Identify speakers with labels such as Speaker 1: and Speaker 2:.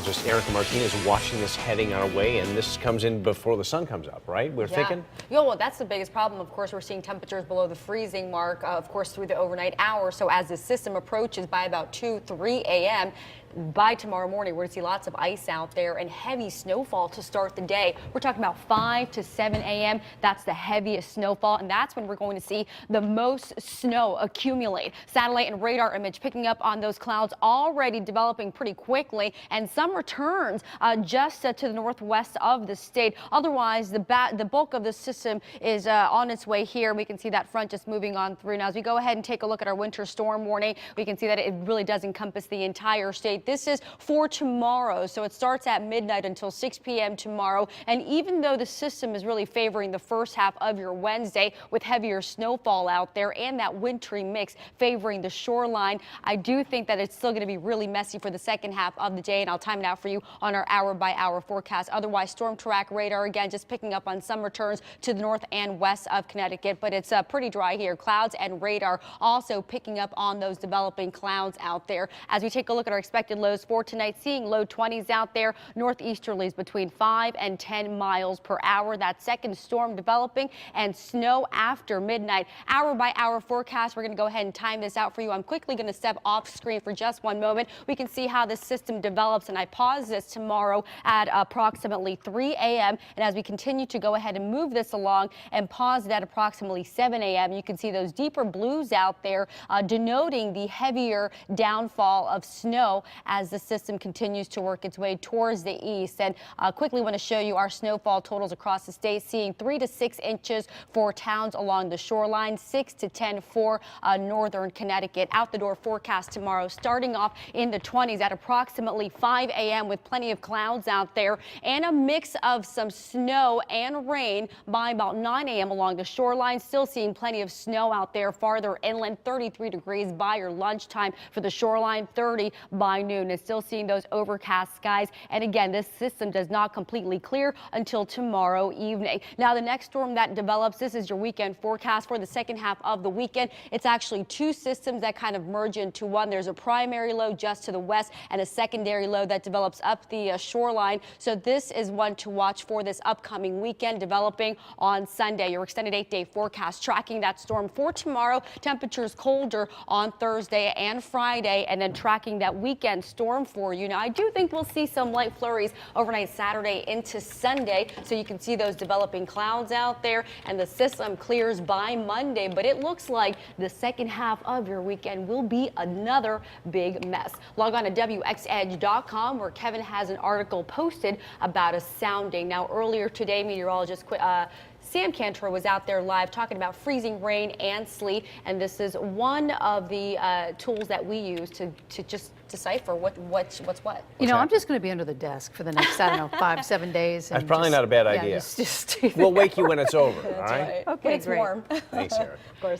Speaker 1: Just Erica Martinez watching this heading our way, and this comes in before the sun comes up, right? We're thinking?
Speaker 2: Yeah, well, that's the biggest problem. Of course, we're seeing temperatures below the freezing mark, of course, through the overnight hours. So as the system approaches by about 2, 3 a.m., by tomorrow morning, we're going to see lots of ice out there and heavy snowfall to start the day. We're talking about 5 to 7 a.m. That's the heaviest snowfall, and that's when we're going to see the most snow accumulate. Satellite and radar image picking up on those clouds already developing pretty quickly, and some returns just to the northwest of the state. Otherwise, the bulk of the system is on its way here. We can see that front just moving on through. Now, as we go ahead and take a look at our winter storm warning, we can see that it really does encompass the entire state. This is for tomorrow, so it starts at midnight until 6 p.m. tomorrow. And even though the system is really favoring the first half of your Wednesday with heavier snowfall out there and that wintry mix favoring the shoreline, I do think that it's still going to be really messy for the second half of the day, and I'll time it out for you on our hour-by-hour forecast. Otherwise, storm track radar again just picking up on some returns to the north and west of Connecticut, but it's pretty dry here. Clouds and radar also picking up on those developing clouds out there. As we take a look at our expected lows for tonight, seeing low 20s out there, northeasterlies between 5 and 10 miles per hour. That second storm developing, and snow after midnight. Hour-by-hour forecast. We're going to go ahead and time this out for you. I'm quickly going to step off screen for just one moment. We can see how this system develops, and I pause this tomorrow at approximately 3 a.m. And as we continue to go ahead and move this along and pause it at approximately 7 a.m., you can see those deeper blues out there denoting the heavier downfall of snow as the system continues to work its way towards the east. And quickly want to show you our snowfall totals across the state, seeing 3 to 6 inches for towns along the shoreline, 6 to 10 for northern Connecticut. Out the door forecast tomorrow starting off in the 20s at approximately 5 a.m. with plenty of clouds out there and a mix of some snow and rain by about 9 a.m. along the shoreline. Still seeing plenty of snow out there farther inland, 33 degrees by your lunchtime for the shoreline, 30 by noon. And still seeing those overcast skies. And again, this system does not completely clear until tomorrow evening. Now, the next storm that develops, this is your weekend forecast for the second half of the weekend. It's actually two systems that kind of merge into one. There's a primary low just to the west and a secondary low that develops up the shoreline. So this is one to watch for this upcoming weekend, developing on Sunday. Your extended 8-day forecast tracking that storm for tomorrow. Temperatures colder on Thursday and Friday, and then tracking that weekend storm for you. Now, I do think we'll see some light flurries overnight Saturday into Sunday, so you can see those developing clouds out there, and the system clears by Monday, but it looks like the second half of your weekend will be another big mess. Log on to WXEdge.com, where Kevin has an article posted about a sounding. Now, earlier today, meteorologist Sam Cantor was out there live talking about freezing rain and sleet, and this is one of the tools that we use to just decipher what's what.
Speaker 3: You know, I'm just going to be under the desk for the next, I don't know, 5-7 days.
Speaker 1: That's probably not a bad idea.
Speaker 3: Just
Speaker 1: we'll wake you when it's over, all right?
Speaker 2: Right.
Speaker 3: Okay,
Speaker 2: It's
Speaker 3: great.
Speaker 2: warm.
Speaker 1: Thanks, Eric.
Speaker 2: Of course.